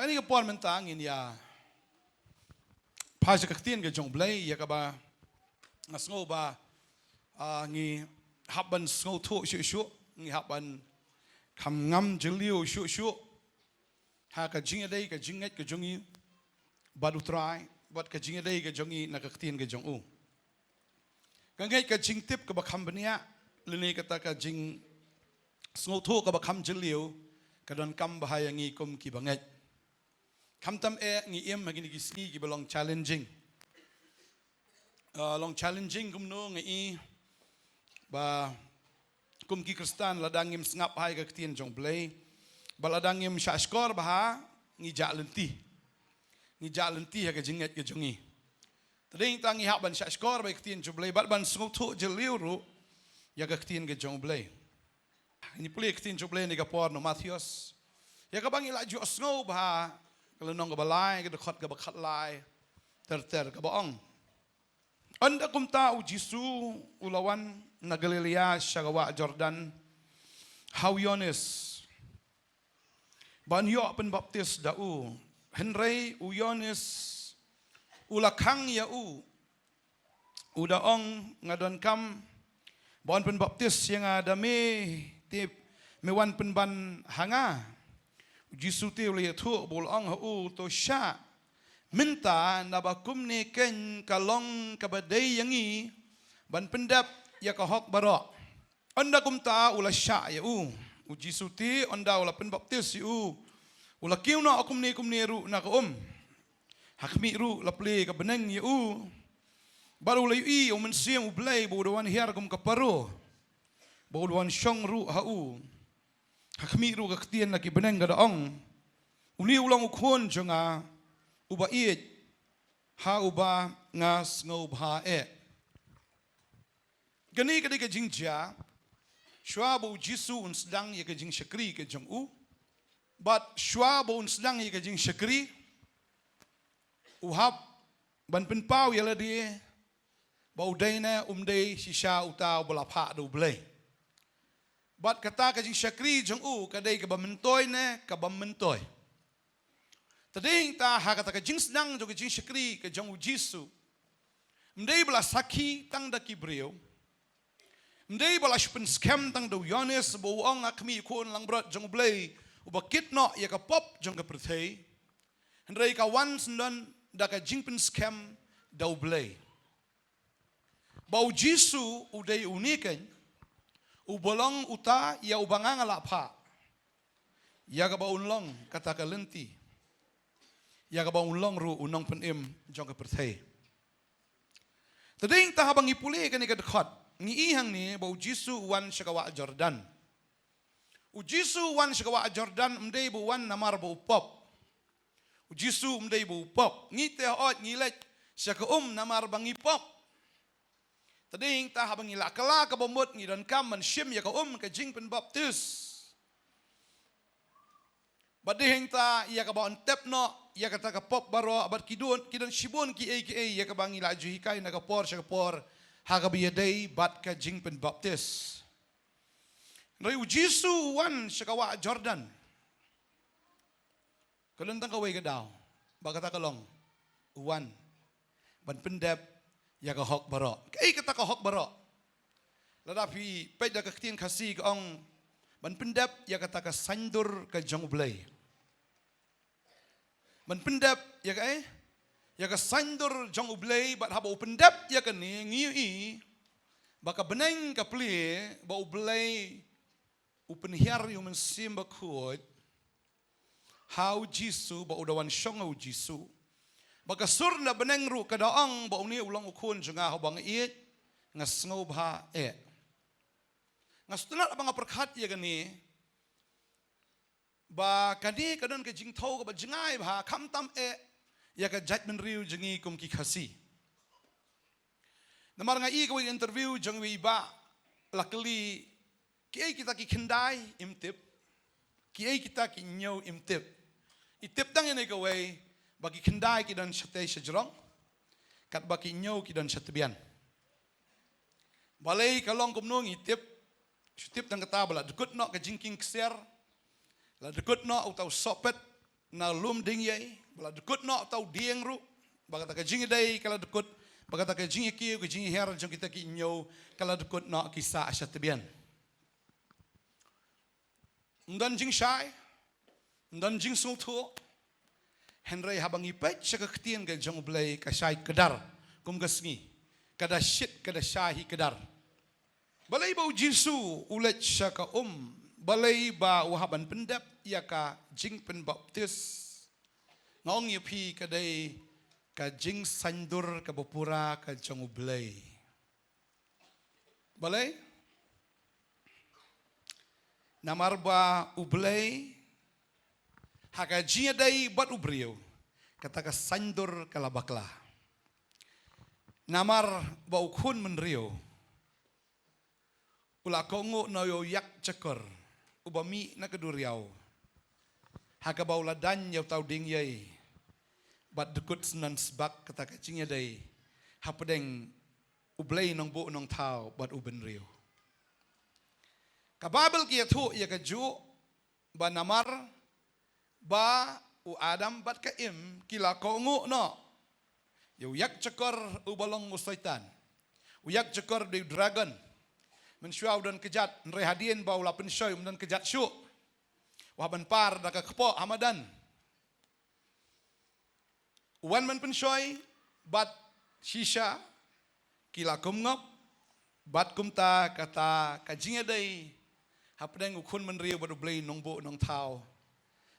ini ke puan mentang ini ya. Pas kektian ke jong blay ya kaba ngasngo ba ngi haban sngo thu shu ngi haban kam ngam jeliu shu ha ka jinga dei ka jinget ke jongi badu try buat ka jinga dei ke jongi na kektian ke jong u kangai ka jing tip ka ba kham bania leni kata ka jing sngo thu ka ba kham jeliu ka don kam bahaya ngi kum ki banget kam tam ngi em magini ki sni ki belong challenging long challenging kum no ngi ba kum ki kristan ladangim sngap hai ka ktien jong blay baladangim shashkor bah ngi jalenti ha ka jinget ke jongi tading tangi hak ban shashkor ba ktien jong blay bat ban sngo thu jeliu ru ya ka ktien ke jong blay ini puli ktien jong blay ni ka por no Matthews ya ka bangi la ju sngo bah kalau nong ke balai ke dekat ke bakat lai ter ke baong anda kum tahu Jisu ulawan na Galilea syagawa Jordan how Yones ban yo pen baptis dau Henry u Yones ulakang ya udaong ngadon kam bon pen baptis yang ada tip mewan pen ban hanga Jisu ti ule thu bol ong hu to sha minta nabakum ni ken kalong kabadai yangi ban pendap ya ka hok barok anda kum ta ula sha ya Jisu ti anda ula pen baptis yu ula kiu na kum ni ru na ka hakmi ru la ple ka beneng ya baru la yu o men siam u blai bo wan hiar kum ka paro bo wan shong ru ha hakmi ru ka ktien na ki beneng ga daong uni ulang ukon jonga uba iet ha uba ngas ngau bha gani ka ka jingja shwa bo Jisu un sedang ye ka jing shakri ke jong but shwa bo un sedang ye ka jing shakri uhab ban pen pau yala die bau daina dei shisha uta bala pha do blai bat kata ka jing shakri jong kadai ka bamentoy ne ka bamentoy tading ta ha kata ka jing sedang jo ka jing shakri ka jong Jisu mdei bala sakhi tang da kibreu mdei bala spen scam tang do Yones bo ong akmi kon lang brot jong blai ubakit no ya ka pop jong ka prthei hendrei ka once non da ka jing pen scam do blai bau Jisu udai uniken ubolong uta ya ubanga ngalapha ya ka baun long kata ka lenti ya ka baun long ru unong penim jong ka perthei tading ta habang ipuli ka ni ka dekat ngi ihang ni bau Jisu wan syakawa Jordan Jisu wan syakawa Jordan mdei bu wan namar bu pop Jisu mdei bu pop ngi te ot ngi lek syaka namar bangi pop tading ta habang ila kala ka bomot ngi dan kam man shim ya ka ka jing pen baptis badihing ta ya ka baon tep no ya ka ta ka pop baro abat kidan shibon ki ya ka bangi la ju hikai na ka por sya ka por ha ka biya day bat ka jing pen baptis rai Jisu wan sya ka wa Jordan kalentang ka way ka daw bagata kalong wan ban pendep ya ka hok baro kai kata ka hok baro ladapi peda ka ktien khasi ka ong ban pendap ya kata ka sandur ka jong blai ban pendap ya ka sandur jong blai bat habo pendap ya ka ni ngi baka beneng ka pli ba blai upen hiar yu men sim ba khot how Jisu ba udawan shong Jisu baka surna beneng ru kadaang ba uni ulang ukun jonga habang iet ngasngo bha ngastunat abang perkhat ya gani ba kani kadon ke jing thau ka ba jingai bha kham tam ya ka judgment riu jingi kum ki khasi namar nga ko interview jong wi ba luckily ki kita ki khendai imtip ki kita ki nyo imtip itip tang ene ka way bagi kendai ki dan syate syajrong kat bagi nyo ki dan syatbian balai kalong kumnong itip sytip tang kata bala dekut no ka jingking kser la dekut no utau sopet na lum ding yai bala dekut no tau dieng ru baga ta ka jing dai kala dekut baga ta ka jing ki ke jing her jong kita ki nyo kala dekut no kisah asyatbian ndan jing shai ndan jing sul thu Henry habang ipet syaka ketien ke jong blai ka shai kedar kum gasngi kada shit kada shahi kedar balai bau jisu ulet syaka balai ba uhaban pendap ia ka jing pen baptis ngong yepi kadai ka jing sandur ka bopura ka jong blai balai namar ba ublai haka jia dai bat ubrio kata ka sandur ka labakla namar ba ukun menrio ula kongo no yo yak cekor ubami na keduriau haka ba ula dan yau tau ding yai bat dekut senan sebak kata ka jingya dai hapedeng ublai nong bo nong tau bat uben rio kababel kia thu ya ka ju ba namar ba u adam bat ka im kila kongo no yo yak cekor ubalong usaitan u yak cekor di dragon mensyuau dan kejat rehadien bau la pensyoy dan kejat syuk waban par da ka kepo hamadan wan man pensyoy bat shisha kila kumngop bat kumta kata kajinga dai hapdeng ukun menriu badu blai nongbo nong tau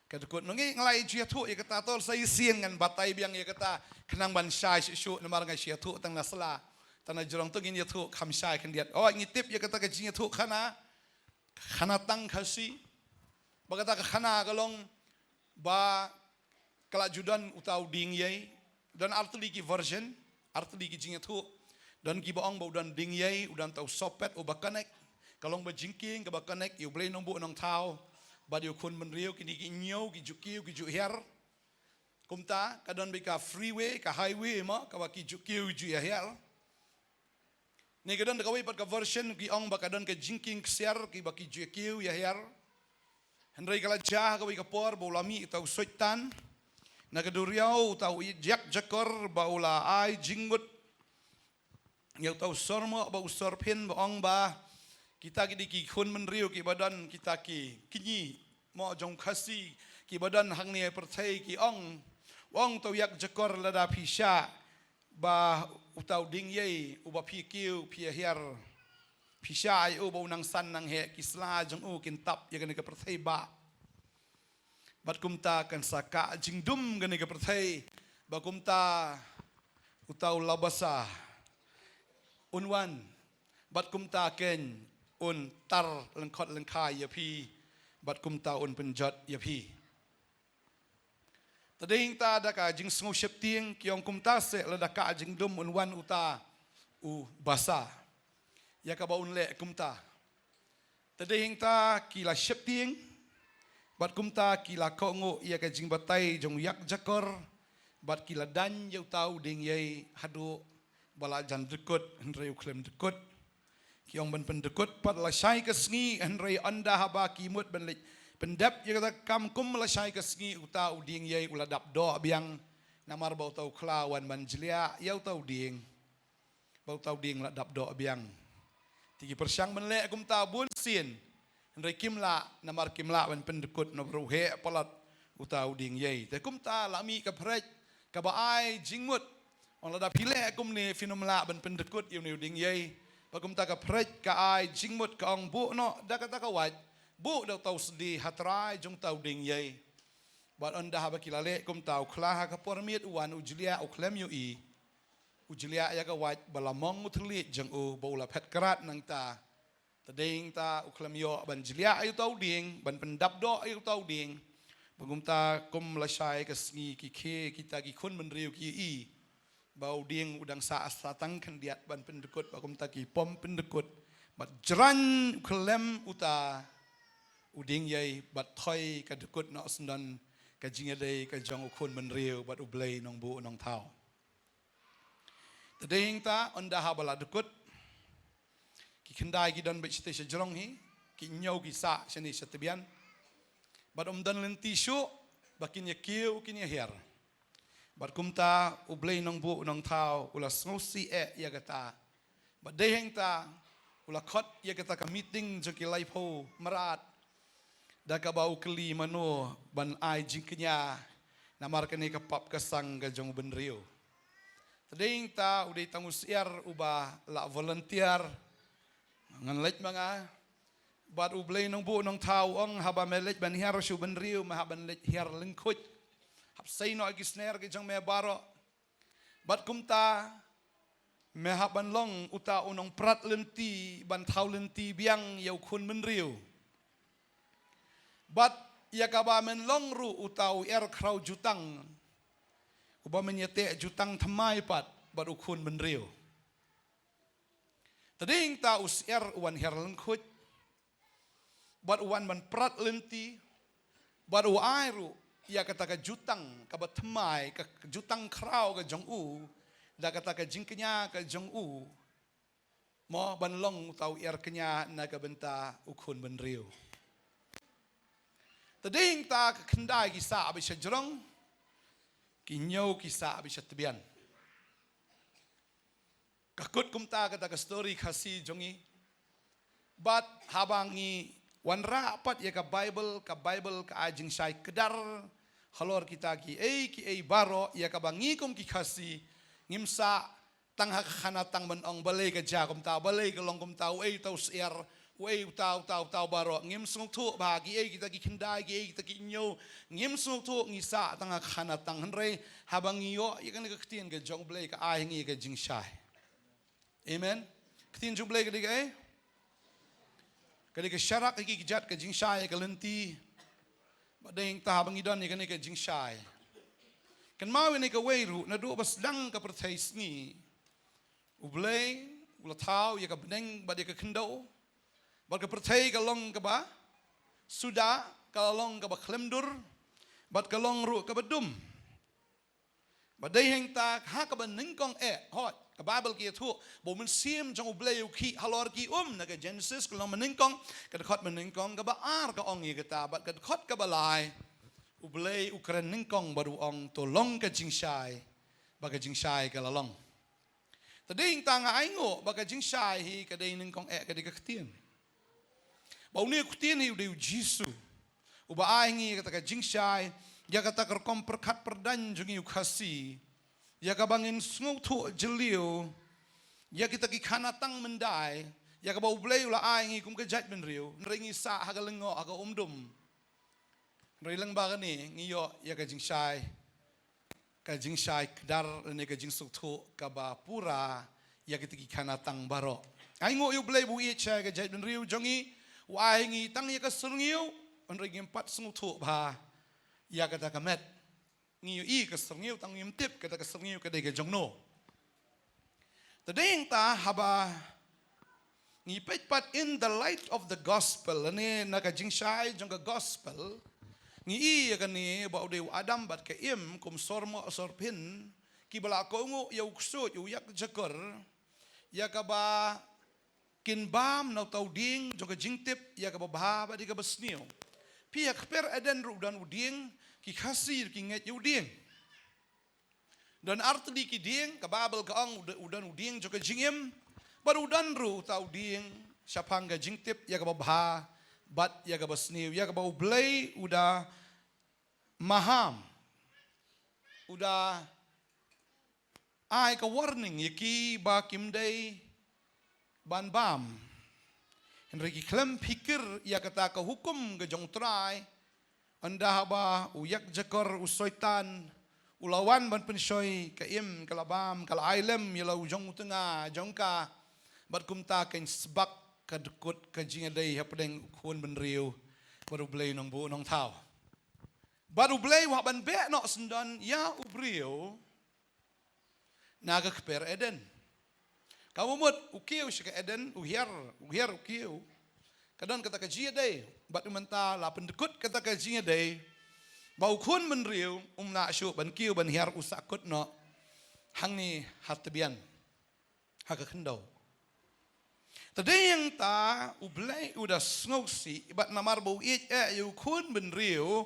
kadukut nongi ngalai jiatu ya kata tol sai sien ngan batai biang ya kata kenang ban syai syuk namar ngai jiatu tang nasla tanah jorong tu gini tu kam syai kan diat oh ngitip ya kata kajinya tu khana tang khasi bagata khana galong ba kala judan utau ding yai dan artli ki version artli ki jinya tu dan ki baong bau dan ding yai udan tau sopet ubakanek kalong ba jingking ke bakanek yu blai nong bu nong tau ba yu kun menriu kini ki nyau ki jukiu ki juher kumta kadon bika freeway ka highway ma ka ki jukiu ju ya her ni kadon kawai pat ka version ki ong bakadon ka jingking siar ki baki jukiu ya her hendrai kala jah kawai ka por bolami tau soitan na kaduriau tau jak jakor baula ai jinggut yau tau sormo ba usor pin ba ong ba kita ki kun menriu ki badan kita ki kinyi mo jong khasi ki badan hang ni percai ki ong tau yak jakor lada pisha ba utau ding yei uba pikiu pia hiar pisha ai uba unang san nang he kisla jong kin tap ya gani ka perthai ba bat kumta kan saka jingdum gani ka perthai ba kumta utau labasa unwan bat kumta ken un tar lengkot lengkai ya pi bat kumta un penjat ya pi tading ta da ka jing sngu shep tieng kiong kumta se la da ka jing dum un wan uta u basa ya ka ba un le kumta tading ta kila shep tieng bat kumta kila ko ngo ya ka jing batai jong yak jakor bat kila dan yau tau ding yai hadu bala jan dekut hendrei uklem dekut kiong ban pendekut pat la syai ka sngi hendrei anda haba kimut ban lek pendap ya kata kam kum la syai ka sngi uta uding yai uladap do biang namar bau tau klawan manjlia yau tau ding bau tau ding la dap do biang tigi persyang menle kum ta bun sin hendrei kimla namar kimla ban pendekut no bruhe palat uta uding yai te kum ta lami ka prek ka ba ai jingmut on la dap hile kum ni finomla ban pendekut yu ni uding yai pakum ta ka prek ka ai jingmut ka ong bu no da kata ka wat bu da tau sedi hatrai jong tau ding yai bat anda ha bakilale kum tau klah ka pormiet wan ujlia uklem yu i ujlia ya ka wat balamong mutli jeng u bola phet karat nang ta tading ta uklem yo ban jlia ayu tau ding ban pendap do ayu tau ding pagum ta kum la syai ka sngi ki khe kita ki kun menriu ki i bau ding udang sa asatang kan diat ban pendekut pagum ta ki pom pendekut bat jran klem uta uding yai bat thoi ka dekut no sendan ka jinga dei ka jong ukun menriu bat ublei nong bu nong thau tading ta onda ha bala dekut ki kendai ki dan bechite sejrong hi ki nyau ki sa seni setebian bat dan lenti syu bakin ya kiu kin ya her bat kumta ublay nong bu nong tau ula snosi ya kata bat deheng ta ula khot ya kata ka meeting jo ki lai pho marat da ka bau keli mano ban ai jingknya namar kene ka pap ka sang ka jong ben rio tading ta udai tangus siar uba la volunteer ngan lech mga bat ublay nong bu nong tau ong haba melech ban hiar shu ben rio ma haban lech hiar lengkut hap say no agisner ke jang me baro bat kumta me haban long uta unong prat lenti ban tau lenti biang yau kun ben rio bat ya kaba men long ru utau krau jutang uba menyete jutang thamai pat bat ukun ben rio tading ta us uan her lengkut bat uan ban prat lenti bat u airu ya kata ka jutang ka batmai ka jutang krau ka jong u da kata ka jingknya ka jong u mo ban long tau kenya na ka benta ukun ben rio tading ta ka kendai kisa abis jerong kinyo kisa abis tebian kakut kumta kata ka story kasi jongi bat habangi wanra apat ya ka Bible ka ajing sai kedar halor kita ki baro ya ka bangi kum ki khasi ngimsa tang khanatang ben ong balay ka ja kum ta balay ka long kum ta tau siar tau baro ngim sung thu bagi kita ki kendai kita ki nyo ngim sung thu ngisa tang khanatang henre habangiyo ya kan ka ktien ka jong balay ka ai ngi ka jing sai amen ktien jong balay ka digay ka syarak ki jat ka jing sai ka lenti badeng ta habang idon ni ka jing sai kan mau ni ka weiru na do bas dang ka pertais ni ublay ulatau ya ka beneng bade ka kendo bad ka pertai ka long ka ba suda ka long ka ba klemdur bad ka long ru ka badum badai heng ta ha ka ba ningkong hot ka Bible ki thu bo men sim jong ublay ki halor ki na ka Genesis ka long meningkong ka khot meningkong ka ba ar ka ong ka ta bad ka khot ka balai ublay ukran ningkong baru ong to long ka jingsai ba ka jingsai ka lalong tading ta nga aingo ba ka jingsai hi ka dei ningkong ka di ka ktien ba uni ktien hi de jisu uba aingi ka jingsai ya kata ka kom perkat perdan jungi ukasi ya ka bangin sngu thu jeliu ya kita ki khanatang mendai ya ka ba ublay ula aingi kum ka jat ben riu ringi sa ha ka lengo ha ka umdum Rilang baga ni ngiyo ya ka jingsai dar ne ka jingsuk thu ka ba pura ya kitiki khanatang baro ai ngo yu blay bu ye cha ka jai ben riu jongi wa ngi tang ya ka surngiu on ring pat sung thu ba ya ka ta ka met ngiyo I ka surngiu tang yim tip ka ta ka surngiu ka de ka jongno tadeng ta haba ngi pet pat in the light of the gospel ne na ka jingsai jong ka gospel ngi ya kan ni ba de adam bat ka im kum sormo sorpin ki bala ko ngo ya uksut yu yak jakar ya ka ba kin bam na tau ding jo ka jingtip ya ka ba ba di ka basniu pi yak per eden ru dan uding ki khasir ki nget yu ding dan art di ki ding ka babel ka ang udan uding jo ka jingim baru udan ru tau ding syapang ka jingtip ya ka ba bat ya ka basniu ya ka ba ublay udah maham udah ai ka warning yaki ba kimday ban bam henry ki klem pikir ya kata ka hukum ga jong trai anda ba uyak jakor usoitan ulawan ban pensoy ka im kalabam kala ailem yala ujong tenga jongka bat kumta ken sebak ka dekut ka jingadai hapdeng kun ben riu baru blay nong bu nong tau baru blay wa ban be no sendan ya ubrio naga keper eden kamu mut ukiu sika eden uhiar ukiu kadang kata ka jingadai bat menta la pendekut kata ka jingadai bau kun ben riu na syu ban kiu ban hiar usakut no hangni hatbian haka kendau tadi yang ta ublay udah sngoksi bat namar bau yu kun ben riu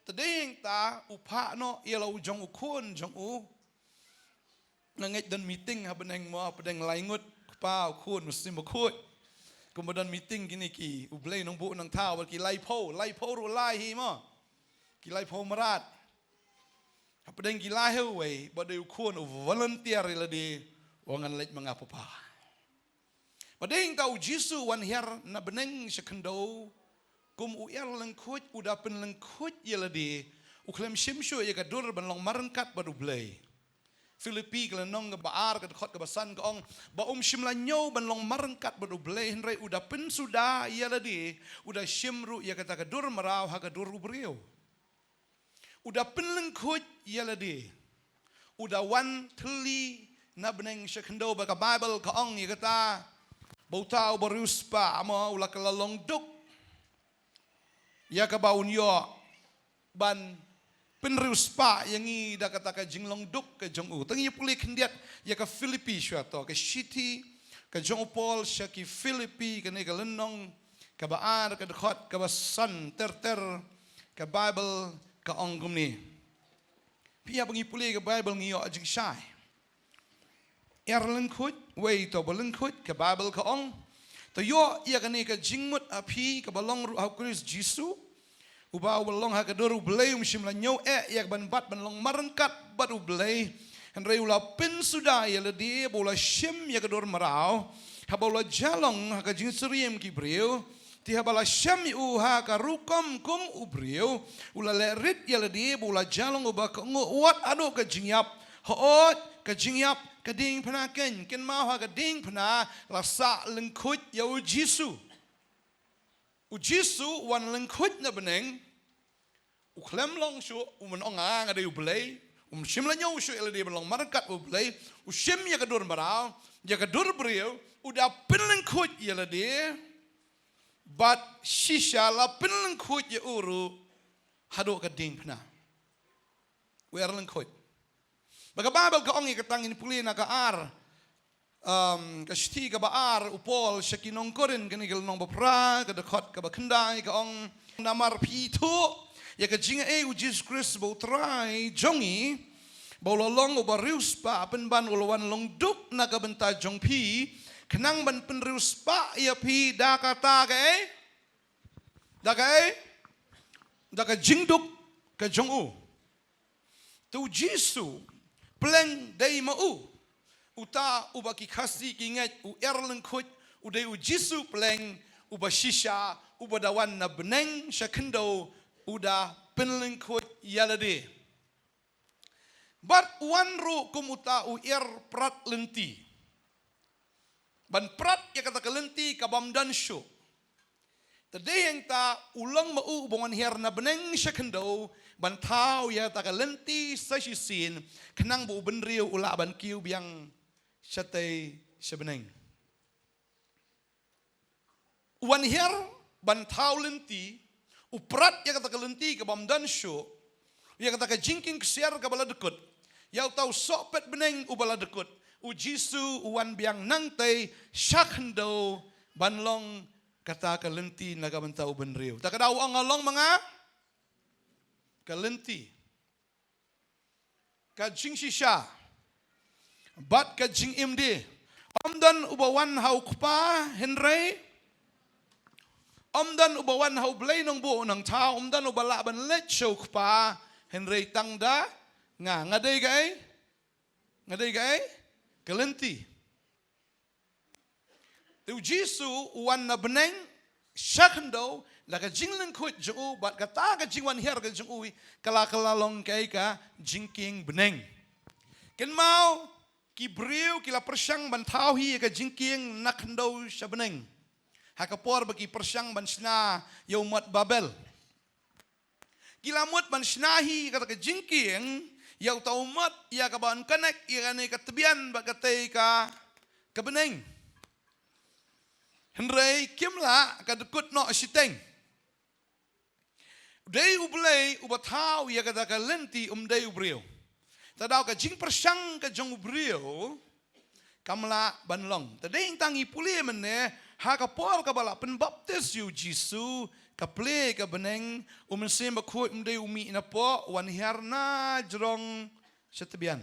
tadeng ta upa no ialau jong ukun jong u nangit dan meeting ha beneng mo pedeng laingut pa ukun mesti mukut kemudian meeting gini ki ublay nong bu nang tao ki lai po ru lai hi mo ki lai po merat ha pedeng ki lai we badai ukun volunteer la di wangan lek mangapa pa badeng tau jisu wan her na beneng sekendo kum uer lengkut udapen lengkut yeladi uklem shimshu ya kadur ban long marangkat badu blay Filipi kelenong baar ke khot ke basan ke ong ba shimla nyo ban long marangkat badu blay henry udapen sudah yeladi udah shimru ya kata kadur marau ha kadur ubriu udapen lengkut yeladi udah wan teli na beneng sekendo ba ka Bible ke ong ya kata bautau baruspa ama ulah kelalong duk ya kabaun yo ban penrus pa yang i da kata ka jinglong duk ke jong u tangi puli kendiat ya ka Filipi syato ke city ke jong Paul syaki Filipi ke ne ka lenong ka baar ka dekhot ka basan ter ka Bible ka ongum ni pia bangi puli ka Bible ngi yo jing syai erlengkut wei to belengkut ka Bible ka ong to yo ia kani ka jingmut api ka balong ru ha Kristus Jisu uba balong ha ka doru blay shimla nyo yak ban bat ban long marangkat bat ublay henry ula pin sudah ya ledi bola shim ya ka dor marau ha bola jalong ha ka jingsriem ki breu ti ha bala sham u ha ka rukom kum ubreu ula lerit ya ledi bola jalong uba ka wat ado ka jingyap hoot ka jingyap kading panaken ken mau ha kading pana lasa lengkut ya Jisu wan lengkut na beneng uklem long shu umen onga ngade ublay shimla nyaw shu elade belong markat ublay shim ya kadur marau ya kadur brio udah pen lengkut ya lade but shisha la pen lengkut ya uru hado kading pana wer lengkut Baga Bible ka ongi katangin puli na kaar kashti ka baar upol syakinong korin kanigil nong bapra kadakot ka bakendai ka ong namar pito ya ka jinga u Jesus Christ bo try jongi bo lolong ba rius pa penban ulawan long duk na ka benta jong pi kenang ban penrius pa ya pi da kata da ka jingduk ka jong u tu Jisu Pleng day mau uta ubaki kasi kinget u erlengkut uday u Jisu pleng uba shisha uba dawan na beneng syakendo uda penlengkut yalade but wanru kumuta u prat lenti ban prat ya kata kelenti kabam dan syu tadi yang ta ulang mau ubongan her na beneng syakendo bantau ya tak lenti sasisin kenang bu benriu ula ban kiu biang syate sebeneng wan her bantau lenti uprat ya kata lenti ke bamdan syo ya kata ke jingking kesiar ke bala dekut ya tau sopet beneng ubala dekut u Jisu wan biang nangtai syakndo banlong kata ke lenti naga bantau benriu tak ada uang along mga kalenti kajing shisha bat kajing imdi omdan ubawan hau kupa henry omdan ubawan hau blay nong bu nang tao omdan ubala ban let show kupa henry tangda ngaday gay kalenti tu Jisu wan na beneng syakndo laka jinglen kut juu bat kata ka jingwan her ka juu kala long kai ka jingking beneng ken mau ki briu kila persyang ban tau hi ka jingking nakndo syabeneng hakapor bagi persyang ban sna yaumat Babel kila mut ban snahi kata ka jingking yau taumat ya ka ban kanek ya ne ka tebian ba katai ka beneng henrei kimla ka dekut no siteng Day ublay ubatau ya kata ka lenti day ubrio. Tadau ka jing persyang ka jong ubrio kamla banlong. Tadai tangi puli mene Hakapor ka bala penbaptis yu Jisu kaple ka beneng umensim bakhoy umde umi na po wan herna jrong setabian.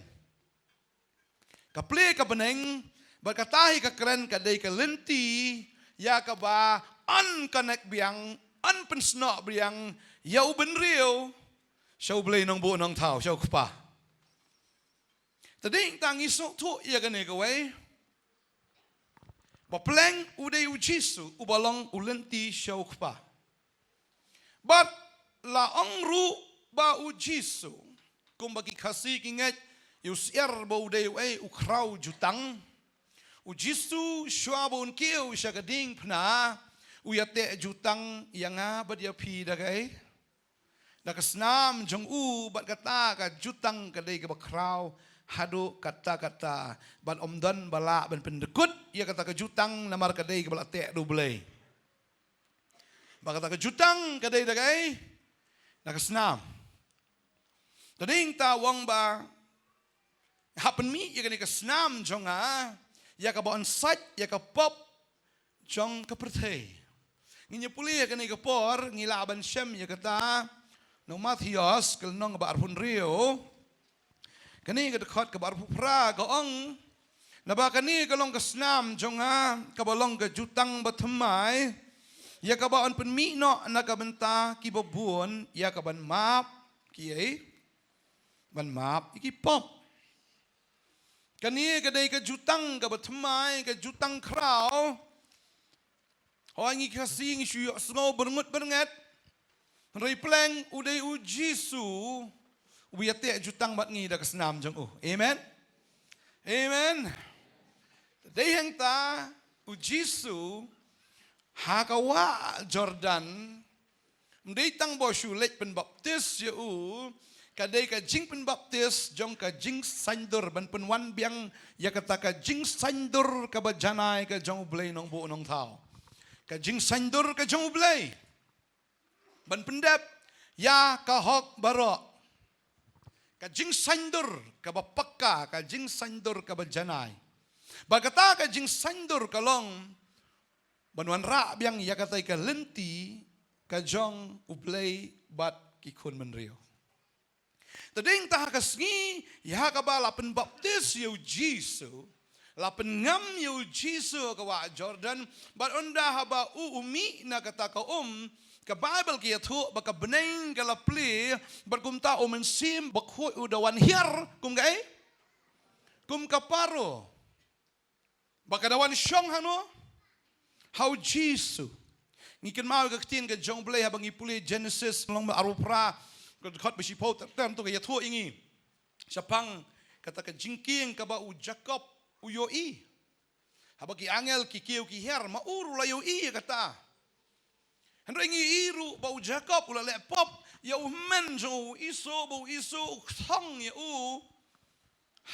Kaple ka beneng berkatahi ka keren ka dei ka lenti ya ka ba an connect biang an pensno biang yau benriu shau blei nong bu nong thau shau kpa. Tading tang isok tu ya ka ne ka wei. Ba pleng ude u Jisu ubalong ulenti shau kpa. But la ongru ba u Jisu kum bagi kasih kinget yusier ba ude u krau jutang u Jisu shua ba un kiu shagading pna u yate jutang yanga ba dia pi dagai dakasnam jong u bat kata ka jutang kadai ka ba krau hadu kata-kata ban omdan bala ban pendekut ia kata ke jutang namar kadai ke bala te du belai ba kata ke jutang kadai dagai nak senam tading ta wong ba happen mi ia kani ke senam jonga ia ka ba on site ia ka pop jong ka perthei nginya puli ia kani ke por ngila ban syam ia kata no Mathias kel nong ba arpun rio kani ka dekat ke baru pra ka ong naba kani ka long ka snam jonga ka balong ka jutang bathmai ya ka ba on penmi no na ka benta ki babun ya ka ban map ki ai ban map iki pop kani ka dei ka jutang ka bathmai ka jutang krau hoangi ka sing shu sngo berngut berngat rei pleng udai u Jisu wiyate jutang bat ngi da kesenam jong amen amen dei ta u Jisu hakawa Jordan ndei tang bo shu lek pen baptis ye u kadai ka jing pen baptis jong ka jing sandur ban pen wan biang ya kata ka jing sandur ka bajanai ka jong blai nong bu nong thau ka jing sandur ka jong blai ban pendap ya ka hok barok ka jing sandur ka bapakka ka jing sandur ka bajanai bagata ka jing sandur kalong banwan ra biang ya katai ka lenti ka jong ublay bat kikun menrio tading ta kasngi ya ka ba lapen baptis yu Jisu lapen ngam yu Jisu ka wa Jordan bat onda haba umi na kata ka ka Bible kia tu baka beneng kala pli berkumta omensim bakhu udawan hiar kum gai kum kaparo baka dawan syong hano how Jisu ngiken mau ka tin ka jong blay habang ipuli Genesis long arupra ka khot bisi pot tam tu ka tu ingi sapang kata ka jingking ka ba u Jacob u Yoi habagi angel ki kiu ki hiar mauru la Yoi kata Hendra ingi iru bau Jacob ula le pop ya men jo iso bau iso thong ya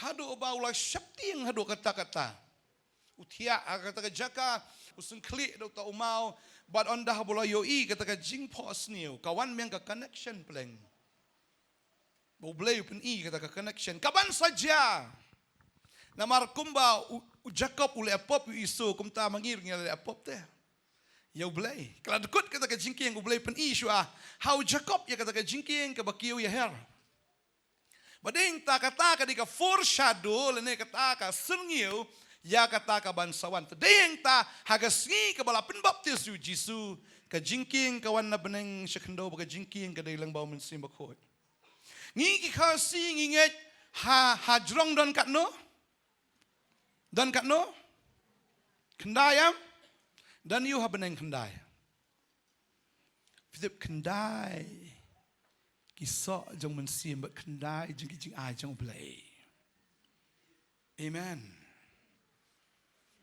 hadu bau la syapting hadu kata-kata utia kata jaka usun klik do ta umau but on dah bola Yoi kata ka jing pos niu kawan meng ka connection pleng bau blay pen i kata ka connection kaban saja namar kumba Jacob ula pop iso kumta mangir ngale pop teh ya ublay kalau dekut kata ka jingking ublay pen isu how Jacob ya kata ka jingking ka bakiu ya her bading ta kata ka di ka foreshadow lene kata ka sengiu ya kata ka bansawan tading ta hagasngi ka bala pen baptis yu Jisu ka jingking kawan na beneng sekendo ka jingking ka dailang bau mensim bakhot ngi ki khasi nginget hajrong don katno kendayam dan you have beneng kendai. Fitip kendai kisah jong mensim but kendai jing ai jong play. Amen.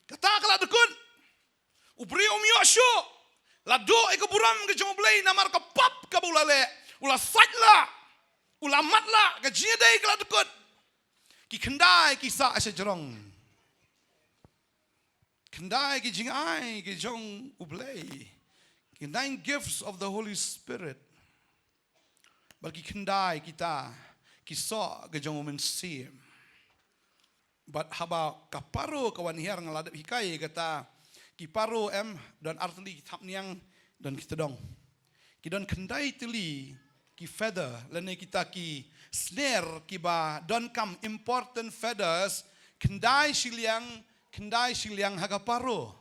Kata kala dekun ubri Yoshu la do e buram ke jong play namar ka pap ka bulale ula sajla ula matla ka jidai kala dekun ki kendai kisah sejrong kendai ki jing ai ki jong ublay ki 9 gifts of the Holy Spirit bagi kendai kita kisah ke jong mensim but haba kaparo kawan hiar ngaladap hikai kata ki paro dan artli thap niang dan kita dong. Ki don kendai tili ki feather lene kita ki snare ki ba don come important feathers kendai siliang haga paro.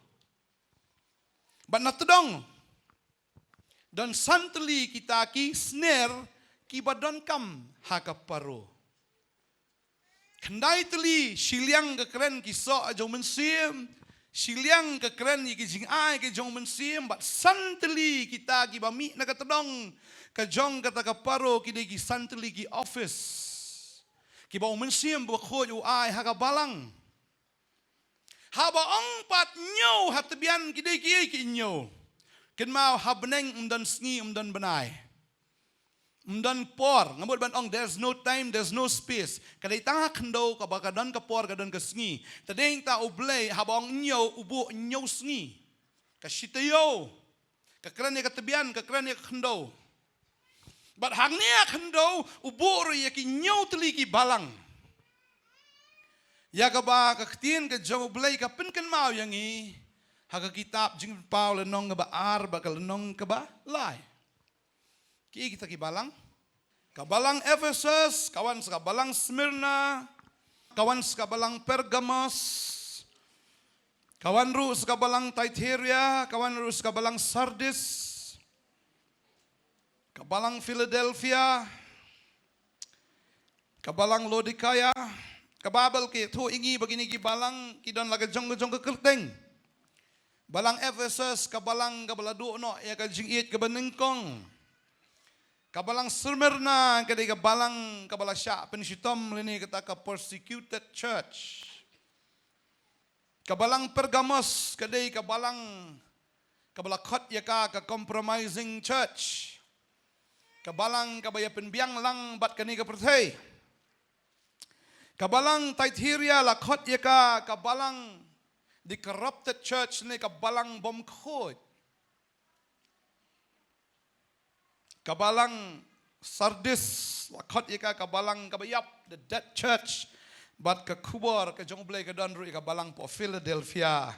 But not dong. Don santli kita ki snare ki ba don come haga paro. Kendai teli siliang kekeren kisah jong mensim, siliang kekeren ki jing ai ke jong mensim, bat santeli kita ki bami nak tedong ke jong kata ke paro ki ki santeli ki office, ki bau mensim bu khoj u ai ha ka balang, haba ong pat nyau hatbian ki ki nyau, ken mau habneng dan sngi dan benai. Mdan por, ngamut ban ong there's no time, there's no space. Kadai tanga kendo ka baka dan ka por ka dan ka sngi. Tadeng ta ublay habang nyo ubo nyo sngi. Ka shitayo. Ka kran ka tabian, ka kran ka kendo. But hang niya kendo ubo ro ya ki nyo tli ki balang. Ya ka ba ka ktien ka jong ublay ka pinkan mau yang i. Haka kitab jing pau lenong ka ba ar ba ka lenong ka ba lai. Ki kita ki balang, kabalang Ephesus, kawan sa kabalang Smyrna, kawan sa kabalang Pergamos, kawan ru sa kabalang Thyatira, kawan ru sa kabalang Sardis, kabalang Philadelphia, kabalang Laodicea, kababal ki tu ingi begini ki balang ki don laga jong ke kerteng. Balang Ephesus kabalang kabaladu no ya ka jingit ka benengkong. Kabalang Smyrna kadai kabalang kabala sya pensitom lini kata ka persecuted church. Kabalang Pergamos kadai kabalang kabala khot ya ka compromising church. Kabalang kabaya penbiang lang bat kani ka perthai. Kabalang Thyatira la khot ya ka kabalang the corrupted church ni kabalang bom khot. Kabalang Sardis, lakot ika kabalang kabayap, the dead church, but kakubor kajong blay kadonru ika balang po Philadelphia,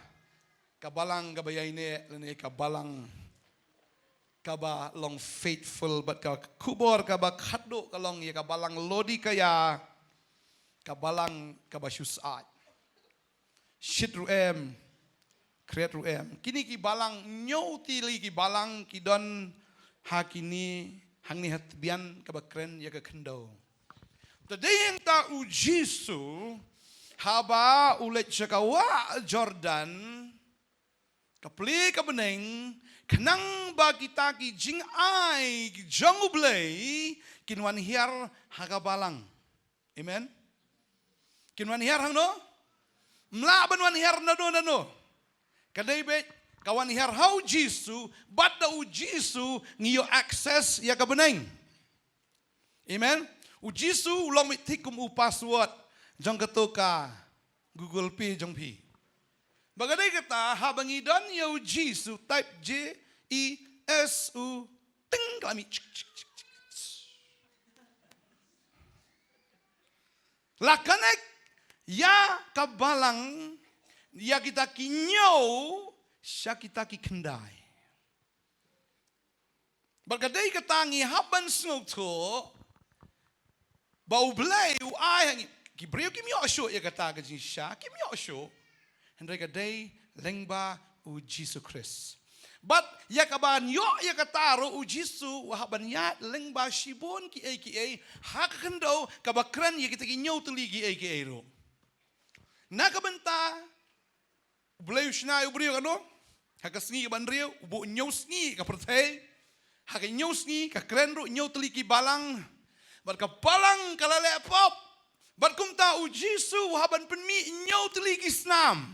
kabalang kabayay ni kabalang kabalong faithful, but kakubor kabakado kalong ika balang Laodicea, kabalang kabasyusat, shit ruem, create ruem, kini ki balang nyotili ki balang kidon hakini hangni hatbian kabakren ya ka kendo. Today yang ta ujisu haba ulet chakawa Jordan kapli kabeneng kenang ba kita ki jing ai ki jangublay kinwan hiar hagabalang. Amen. Kinwan hiar hang no? Mla banwan hiar nado. Kadai be kawan hiar hau Jisu, bada u Jisu ngiyo access ya kabeneng. Amen. U Jisu ulong mitikum u password jong ketuka Google P jong P. Bagadai kata habang idon ya u Jisu type J E S U ting kami. Lakanek ya kabalang ya kita kinyo siya kita ki kendai. Berkadai ketangi haban sengok to bau belai u ai ki brio ki myo sho ya kata ka jin sya ki myo sho hendai kadai lengba u Jesus Christ. But ya kaban yo ya kataro u Jesus haban ya lengba shibon ki aka hak kendo kabakran ya kita ki nyau tuli ki aka ro. Nakabenta belai usna u brio kano hakasngi ban rio ubo nyau sngi ka perthai hak nyau sngi ka kren ro nyau teli ki balang bar ka balang kalale pop bar kum ta u Jisu haban penmi nyau teli ki snam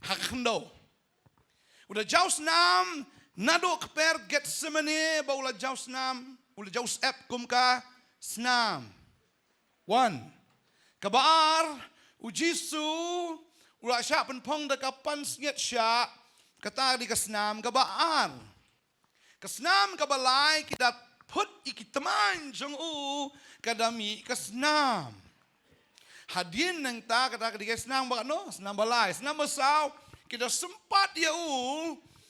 hak khndo udah jauh snam nado kper get semene ba ula jauh snam ula jauh app kum ka snam one kabar u Jisu ula sya penpong da kapan snget sya kata di kesnam kabaan kesnam kabalai kita put iki teman jong u kadami kesnam hadin nang ta kata di kesnam ba no senam balai senam besau kita sempat ya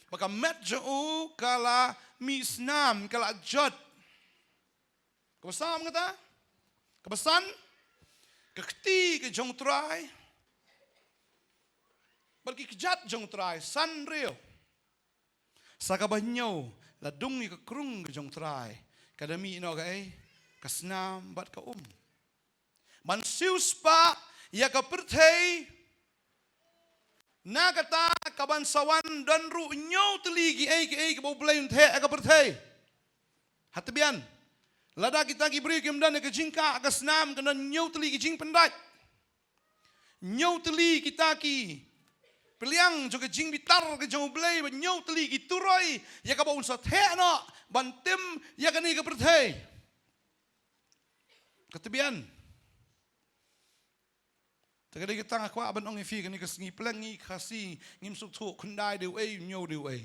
baka met jau kala misnam kala jot. Kabasam kata? Kabasan? Kakti ke jong try. Bagi kejat jong try san rio. Sakabanyo ladung ke krung ke jong try. Kadami no kai kasnam bat ka Man sius pa ya ka perthei na kata kabansawan dan ru nyau teligi ke bau belai the ka perthei. Hatabian lada kita ki beri kem dan ke jingka ka snam kana nyau teligi jing pendat. Nyau teligi kita ki peliang jo ke jing bitar ke jong belai nyau teligi turoi ya ka bau sa the no bantim ya ka ni ka perthei. Katabian Tagadi kita ngakwa aban ong ifi kani kasngi pelangi kasi ngim suk thu kundai de way nyo de way.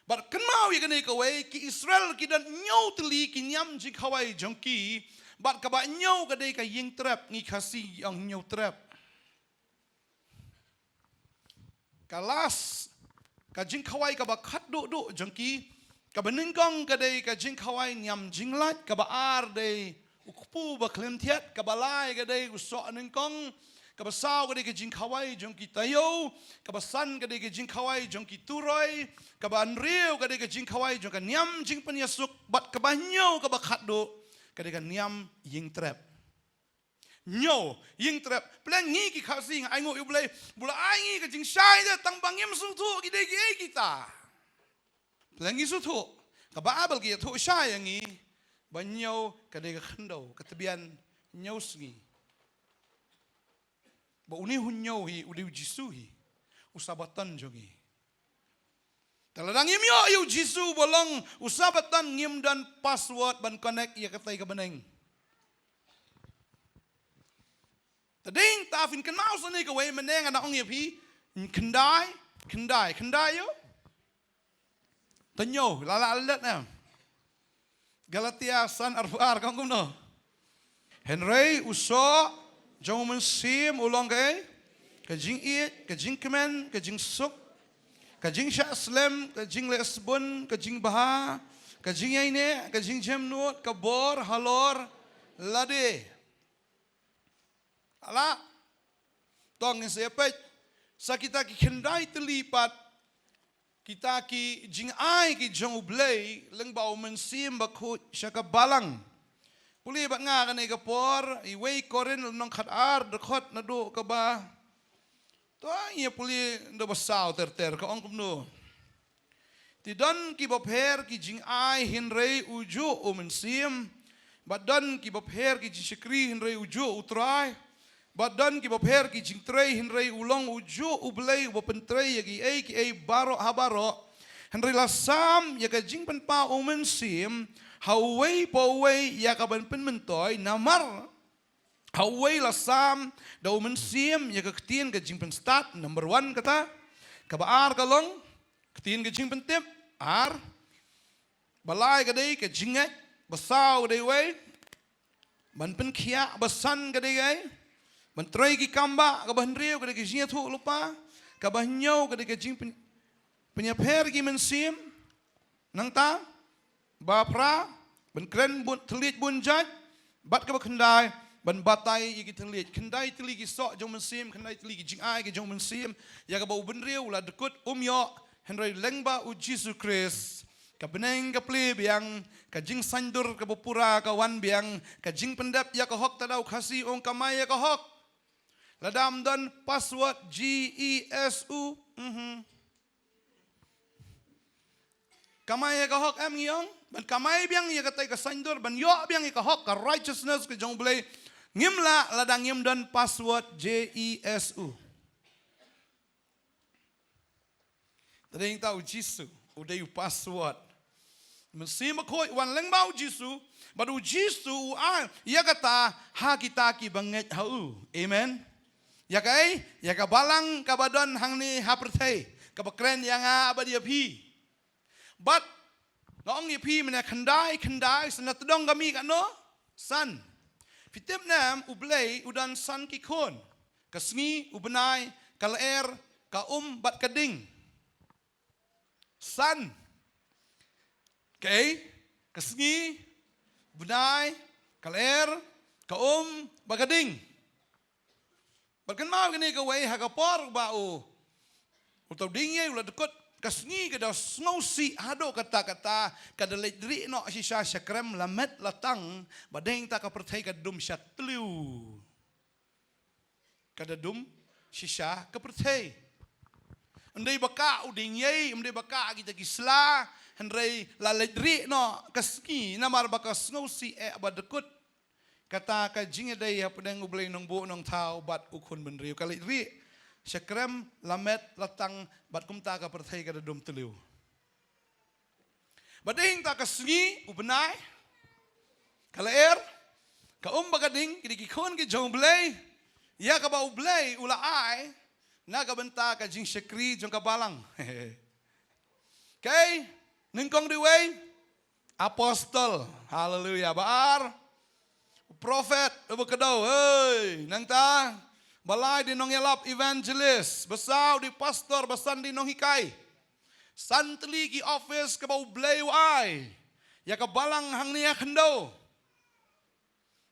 But kan mau ya kani ka way ki Israel ki dan nyo teli ki nyam jik hawai jongki but ka ba nyo ka de ka ying trap ngi kasi ang nyo trap. Kalas ka jing hawai ka ba khat do jongki ka ba ningkong ka de ka jing hawai nyam jinglat ka ba ar de Ukpu ba klem tiat kabalai kadai usok nengkong kabasau kadai ke jing kawai jong ki tayo kabasan kadai ke jing kawai jong ki turoi kaban riu kadai ke jing kawai jong ka nyam jing penyasuk bat kabanyo kabakat do kadai ka nyam ying trap nyo ying trap plan ngi ki khasi ai ngo yu blai bula ai ngi ke jing sai da tang bang yam su thu ki dai ki kita plan ngi su thu kababal ki thu sai ngi Banyaw kadai khandau katabian nyaw sngi. Ba uni hunyaw hi udi Jisu hi usabatan jogi. Taladang imyo yu Jisu bolong usabatan ngim dan password ban connect ya katai ka baneng. Tading tafin kanau sanay ka way meneng ana ong yapi kendai yo. Tanyo lala alat na. Galatia san arfar kang kumno. Henry uso jong mensim ulong kay kajing it kajing kemen kajing suk kajing syaslem kajing lesbon kajing baha kajing yaine kajing jemnut kabor halor lade. Ala tong sepet sakita ki kendai terlipat kita ki jing ai ki jong ublay leng bau mensim bakut syaka balang puli bat nga kanai kapor iway korin nong khat ar dekot na do ka ba to ia puli ndo basaw ter ka ong kumno ti don ki bopher ki jing ai hinrei uju mensim badan ki bopher ki jing shikri hinrei uju utrai badan ki bopher ki jing trei hinrei ulong uju ublay bopentrei ki ai baro habaro henrei lasam ya ka jing pen pa mensim hawai powai ya ka ban pen mentoy namar hawai lasam da mensim ya ka ktien ka jing pen start number 1 kata ka baar kalong ktien ka jing pen tip ar balai ka dei ka jingat basaw dei wei ban pen khia basan ka dei gai Mentrai ki kamba ka bahnriu ka ki jing thu lupa ka bahnyo ka ki jing penyapher ki mensim nang ta ba pra ban kren bun telit bun jat bat ka khandai ban batai ki telit khandai teli ki so jong mensim khandai teli ki jing ai ki jong mensim ya ka bau benriu la dekut yo henry lengba u Jesus Christ ka beneng ka ple biang ka jing sandur ka bopura ka wan biang ka jing pendap ya ka hok tadau khasi ong kamai ya ka hok Ladam dan password GESU. Kamay ka hok em ngiyong. Ban kamay biang ya katay ka sandur. Ban yo biang ka hok ka righteousness ka jong blay. Ngimla ladang ngim dan password JESU. Tading tau Jisu. Uday password. Mesima koy wan leng bau Jisu. Badu Jisu ya kata ha kita ki banget hau. Amen. Ya kai, ya ka balang ka badon hang ni haperthei, ka bakren yang abadia pi. But ngong ni pi mena khandai sana tedong kami ka no san. Fitem nam ublay udan san ki kon. Kasngi ubenai kalaer ka bat kading. San. Okay? Kasngi, bunay, kaler, ka bagading. Bagan mau gani ka way hagapor ba o. Utaw dingye ula dekot kasngi kada snowsi hado kata-kata kada ledri no sisa sakrem lamet latang badeng ta ka pertai kadum syatlu. Kada dum sisa ka pertai. Andai baka udingye, andai baka kita gisla, andai la ledri no kasngi namar baka snowsi badekut. Kata ka jinga day apdeng ublay nong bu nong tao bat ukun benriu kali ri sakrem lamet latang bat kumta ka pertai ka dum teliu. Bading ta kasngi ubenai kalaer ka bagading kidikikon ki jong blay ya ka ba ublay ula ai na ka benta ka jing sakri jong ka balang. Okay, ningkong diway apostol. Hallelujah. Baar prophet abakadaw, hey, nang ta, balay di nong yalap evangelist, basaw di pastor, basan di nong hikay, santli ki office kabaw blay ay, ya kabalang hang niya kendo,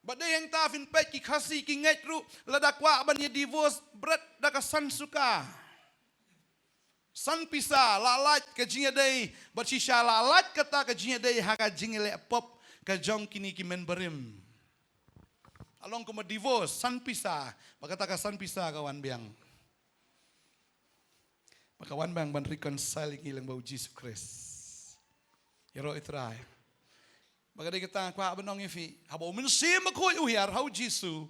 badai yang ta fin pet ki kasi ki nget ru, ladakwa ban ya divorce, berat daka san suka, san pisa, lalat ka jinya day, bat sisya lalat kata ka jinya day, haka jinya le pop, ka jong kini ki memberim. Along kuma divorce, san pisa. Makata ka san pisa kawan biang. Makawan biang ban reconcile ilang bau Jesus Christ. Yaro itray. Bagay kita kwa abanong ifi. Habo minsim makoy uhiyar how Jesus.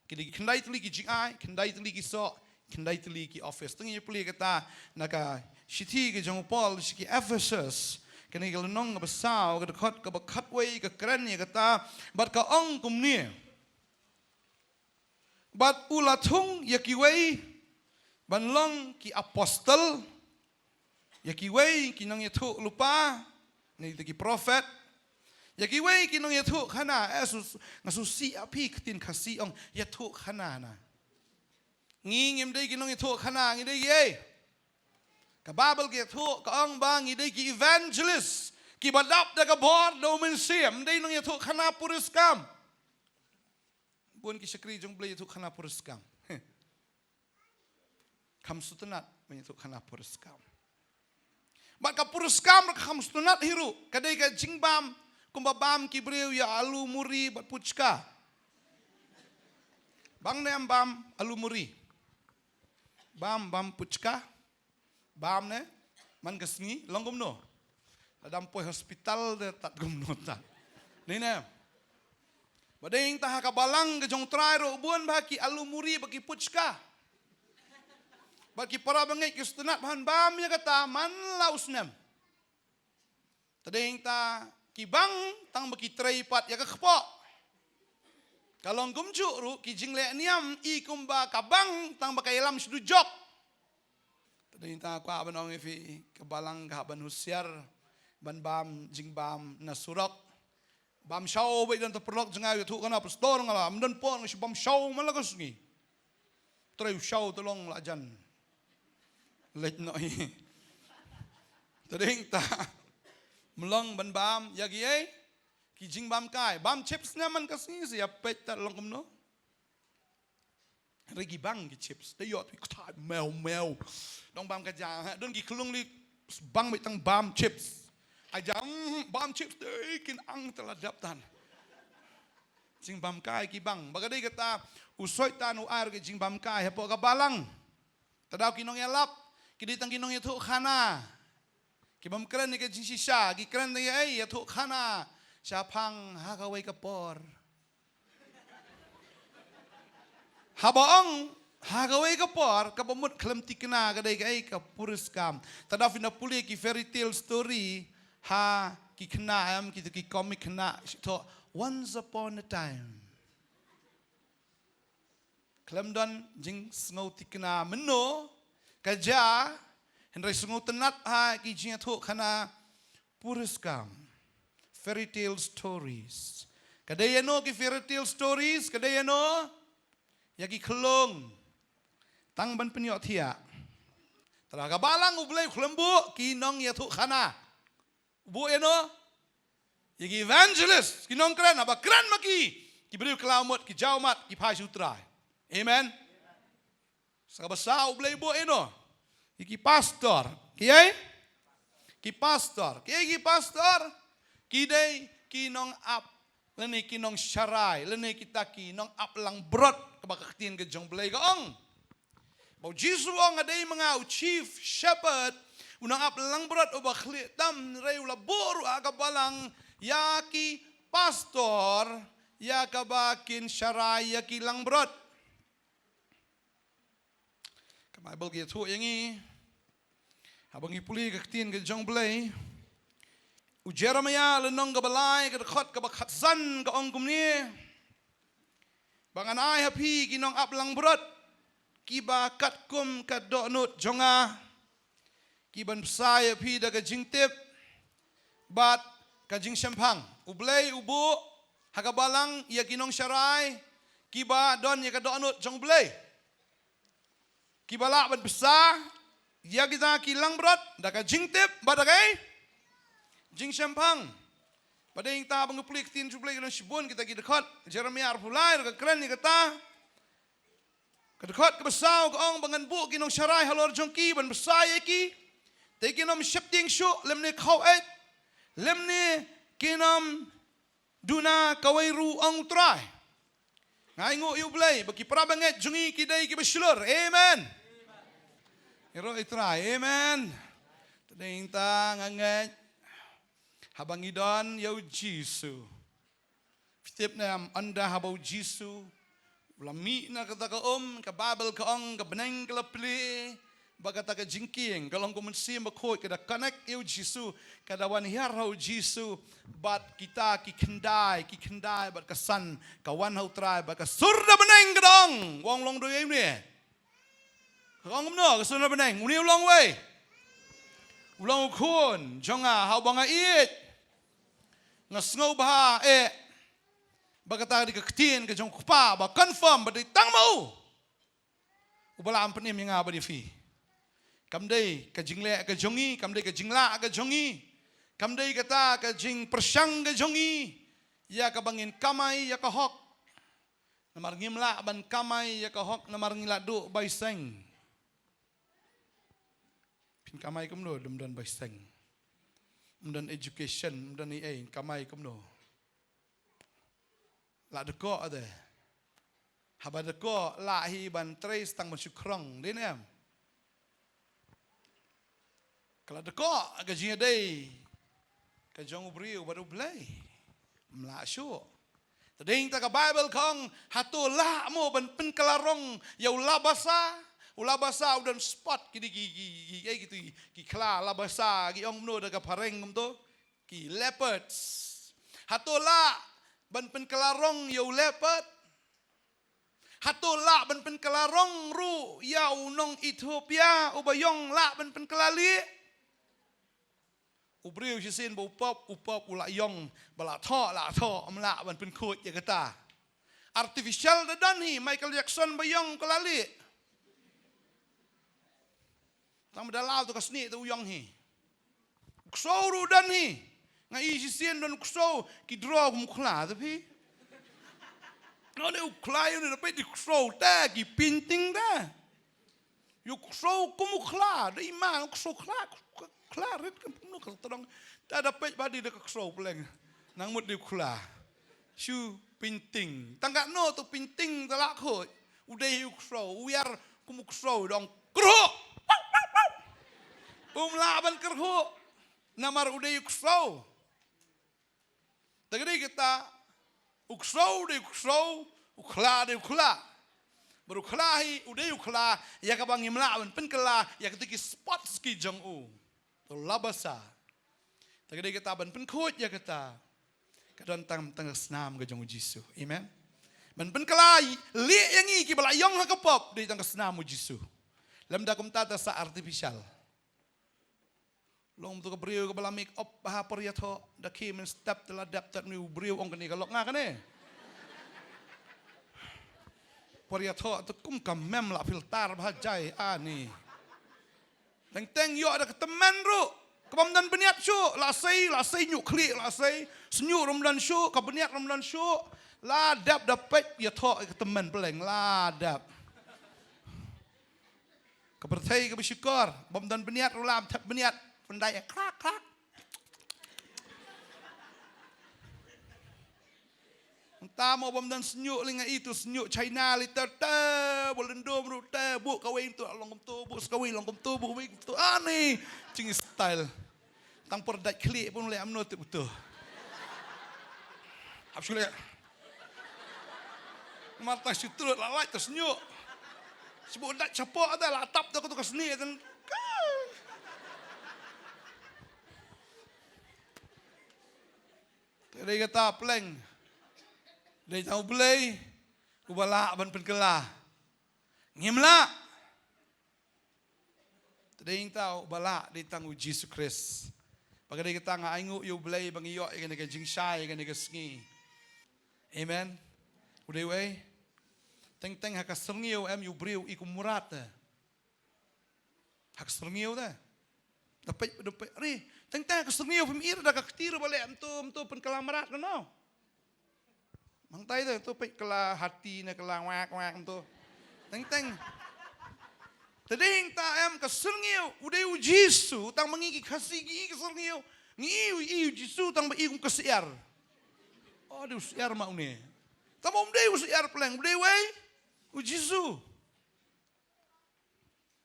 Kini kendai tuli ki jingay, kendai tuli ki so, kendai tuli ki office. Tungi puli kita naka shiti ki jong Paul ki Ephesus. Kini kalanong basaw kadakot kabakatway kakren ya kata bat ka ong kumni. Bat ulatung yakiway banlong ki apostol yakiway kinong yatu lupa ni ki prophet yakiway kinong yatu kana esus ngasusi api ketin kasi ong yatu kana na ngingim day kinong yatu kana ngiday ye ka babel ki yatu ka ong bang ngiday ki evangelist ki badap da ka bor do men sim day nong yatu kana puriskam buan ki sakri jong blay itu kana purskam. Kam sutunat menyitu kana purskam. Mak ka purskam rak kam sutunat hiru. Kadai ka jingbam kumbabam ki breu ya alu muri bat puchka. Bang ne bam alu muri. Bam puchka. Bam ne man kasngi longgom no. Ladam poi hospital de tat gumno tat. Ni ne bading taha kabalang ke jong trai ro buan baki alumuri baki puchka. Baki para bangay kistunat bahan bam ya kata man lausnem. Tading ta kibang tang baki trai pat ya kakpo. Kalong gumju ru ki jingle niam i kumba kabang tang baki lam sedujok. Tading ta kwa banong ifi kabalang kaban husyar ban bam jingbam nasurok. Bam shaw bay dan terperlok jengay tu kana pastor ngala amdan pon si bam shaw malagas ni. Tray shaw tolong lajan. Let no. Tading ta melong ban bam yagi ai ki jing bam kai bam chips naman kasni siya pet ta long kumno. Regi bang ki chips te yot ta mel. Dong bam ka jang don ki klung li bang mai tang bam chips. Ajang bam chips deh kin ang teladap tan. Jing bam kai ki bang. Bagadai kata usoi tan u air ke jing bam kai hepo ka balang. Tadaw kinong yalap. Kiditang kinong yatu khana. Ki bam keren ni ke jing sisa. Ki keren ni ay yatu khana. Siapang hakaway kapor. Habaong hagaway kapor kapamut klem tikna kadai kai kapuriskam. Tadaw finapuli ki fairy tale story. Ha ki kena am ki komik kena to once upon a time. Klemdon jing sngo tikna meno kaja henry sngo tenat ha ki jing to kana puriskam fairy tale stories. Kadayano ki fairy tale stories kadayano yagi klong tang ban penyok thia Teraga balang ublay kulembu kinong yatu khana. Bu eno. Yagi evangelist kinong keren aba keren maki. Ki beriu kelamut ki jaumat ki pai sutrai. Amen. Sakabasa ublay bu eno. Yagi pastor. Kiai? Ki pastor. Kiai ki pastor. Kidai kinong ap. Leni kinong syarai. Leni kita kinong ap lang brot. Kabakaktin ke jong blay gaong. Bau Jisu ang aday mga chief shepherd unang aplang berat ubah tam rayula boru agabalang yaki pastor yakabakin syarai yaki lang berat. Bible gitu yang ini habang ipuli kaktin ke jong blay u Jeremiah lenong gabalay kadakot kabakhatsan kaong kumni banganay hapi kinong aplang berat kiba katkum kadonut jonga kiban saya pi daga jingtip bat kajing sempang ublay ubu hagabalang ya kinong syarai kiba don ya kadonut jong blay kibala ban besar ya kita kilang berat daga jingtip bat dagai jing sempang pada yang ta banguplik tin jublay kan sibun kita kidakot Jeremiah arpulai daga keren ni kata kadakot kabasau kaong bangan bu kinong syarai halor jongki ban besaya ki te kinom shapting shu lemne khau et lemne kinom duna kawairu ang utrai ngai ngo yublay baki prabanget jongi kidai ki baslur amen iro itrai amen tading ta nganget habang idon yau Jisu fitip nam anda habau Jisu lami na kata ka ka Bible ka ka benang ka lapli bagata ka jingking kalong kumensi makhoy kada connect eu Jisu kada wan hiarau Jisu bat kita ki kendai bat kasan kawan hau try bat ka surda benang kadong wong long do em ni kong no ka surda benang uni long way ulang kun jonga hau banga it ngasngau bah bagata di kaktin ke jong kupa ba confirm ba di tang mau ubala ampni mi nga ba di fi kamdei ka jingle ka jongi kamdei ka jingla ka jongi kamdei kata ka jing persang ka jongi ya ka bangin kamai ya ka hok namar ngimla ban kamai ya ka hok namar ngila do bai seng pin kamai kumno dum dan bai seng dan education dan ai kamai kumno la deko ade haba deko la hi ban tres tang masyukrong din em kala deko aga jinga dei ka jong ubriu baru blay mla syo tading ta ka Bible kong hatu la mo ban pen kalarong yau labasa ulabasa udan spot kidi gi gitu ki kla labasa gi ong no daga pareng to ki leopards hatu la ban pen kelarong yau lepat hatu la ban pen kelarong ru yau nong Ethiopia ubayong la ban pen kelali ubriu sisin bo upop ula yong bala tho la tho amla ban pen khut ya kata artificial da dan hi Michael Jackson bayong kelali tam dalau tu kasni tu yong hi ksou ru dan hi ngai sisin don ksou ki draw mukla tapi no ne ukla yo ne pe di ksou ta ki painting da yo ksou ku mukla da ima ksou kla ret kan no ka tong ta da pe ba di da ksou pleng nang mut di kla shu painting tangga no tu painting ta la khoi udai ksou uyar ku ksou dong kro laban kerho namar udai ksou tagadi kita uksau de uksau ukla de ukla baru kelahi udah ukla ya kabang imla pen kela ya ketiki spot ski jong u to labasa tagadi kita ban pen khut ya kita kadon tang snam ke jong Jisu amen ban pen kela li yangi ki bala yong ha kapop di tang snam Jisu lam da kum tata sa artificial long tu kebriu ke bala make up ha poriat ho da ki men step tela dap tat ni briu ong kani kalok nga kane poriat ho tu kum kam mem la filter bha jai ani Teng yo ada keteman ru. Kebamdan beniat syuk. Lasai nyuk klik lasai. Senyuk Ramadan syuk. Kabeniat Ramadan syuk. Ladap dapat ya tok keteman peleng. Ladap. Kepercayai kebersyukur. Bamdan beniat ulam. Tak beniat. Pendai krak. Tamo bamdan senyuk linga itu. Senyuk China li ter. Bolendom ru ter. Buk kawin tu. Longkom tu. Buk sekawin longkom tu. Buk kawin tu. Aneh. Cing style. Tang perdat klik pun boleh amno tu betul. Habis lihat. Mata syutur lalai tersenyuk. Sebut dak capok ada latap tu aku seni dan tadi kata pleng. Dia tahu belai. Kubala ban penkelah. Ngimla. Tadi tahu bala di tangu Yesus Kristus. Pagka dia kata nga aingu yu belai bang iyo ikan ka jingsai ikan ka sengi. Amen. Udah way. Teng hak serngio em yu briu iku murat. Hak serngio dah. Dapat ri. Teng hak serngio pemir dah ka ketir balik em tu pen kelamarat no. Mang tai dah tu pe kela hati na kela wak tu. Teng. Tading ta em ka serngio udah u Yesu tang mengiki kasih gi ka serngio. Ngi Yesu tang ba ikum kasiar. Oh dia usiar mau ni. Tamo mdei usiar peleng mdei way. Ujisu.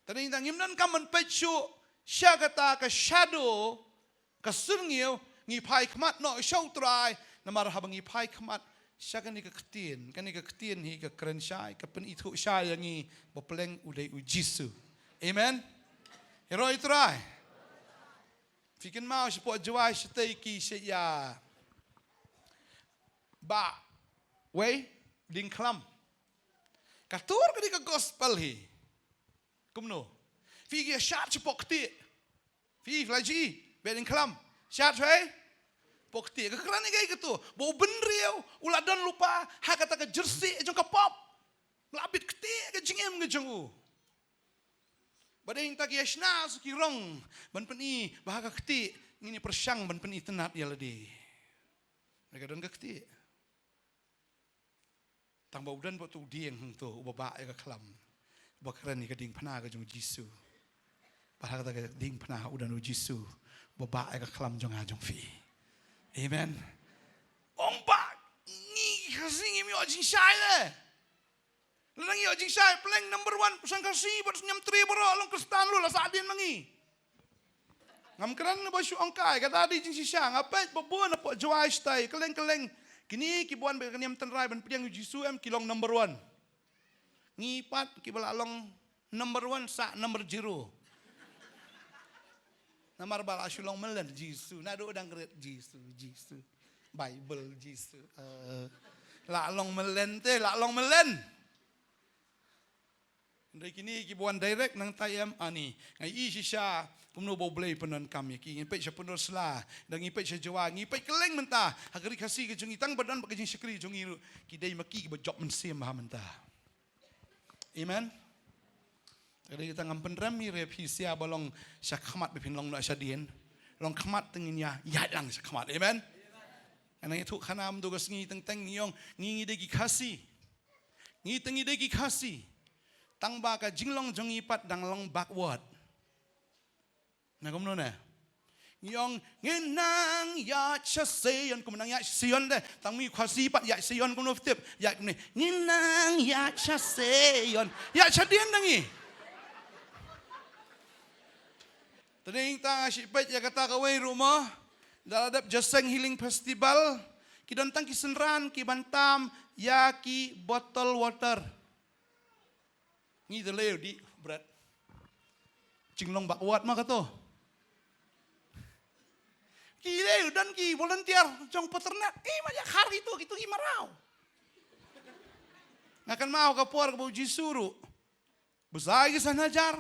Tadi tang imnan kaman pechu syagata ka shadow ka sungyo ngi pai kmat no show try namar habang ngi pai kmat syagan ni ka ketin hi ka keren syai ka pen itu syai ngi bopeleng udai ujisu. Amen. Hero try. Fikin mau sipo jawai stai ki ya. Ba way ding klam. Katur ka di ka gospel hi. Kumno. Figi syat si pokti. Figi lagi. Beding kelam. Syat hai. Pokti. Kekeran ni kaya gitu. Bau benriau. Uladan lupa. Hakata ka jersey. Jong ka pop. Labit keti. Ka jingem ka jongu. Badeng tak yasna suki rong. Ban peni. Bahaka keti. Ini persyang ban peni tenat ya ladi. Mereka don ka keti. Tang baudan buat tu dieng tu ubah ya kelam, bakaran ni keding panah ke jung Yesu, bahag kata keding panah udan Yesu, ubah ya kelam jung ajung fi, amen. Ompak ni kasih ni ojing syai le, lenang ojing syai peleng number 1 pusang kasih buat senyum tri bro, long kestan lu lah saadin mangi. Ngam keran baju angkai kata adi jing syai ngapai babuan apa juai stai keleng. Kini kibuan berkeniam tenrai ban pediang Yesu em kilong number 1. Ngipat kibala long number 1 sa number 0. Namar bala asulong melen Yesu. Nado udang keret Yesu. Bible Yesu. La long melen. Dari kini kibuan direct nang tayam ani. Ngai isisya kumno boblay penan kami ki ngipet sya penur sela dan ngipet sya jawa ngipet keleng mentah hagari kasih ke jungi tang badan bagi jing sekri jungi kidai maki ke bejok mensim ha mentah. Amen. Jadi kita ngam penrami rep hisia balong sya khamat bepin long na sya dien long khamat tengin ya lang sya khamat. Amen. Ana itu khanam do ngi teng yong ngi degi kasih. Ngi tengi degi kasih. Tang ba ka jinglong jongi pat dang long backward. Nah kamu nona, yang ngenang ya Sion, kamu nang ya Sion deh, tang mi kuasi pat ya Sion kamu nufti, ya kamu ngenang ya Sion, ya Cadian nangi. Tadi tang asyik pet ya kata kawai rumah, dalam Jaseng Healing Festival, kidan tang kisenran, kibantam, ya ki bottle water, ni terleu di berat, jinglong backward mah kata. Kile dan ki volunteer jong peternak banyak hari itu gimarau ngakan mau ke puar ke bau jisuru besar ke sana jar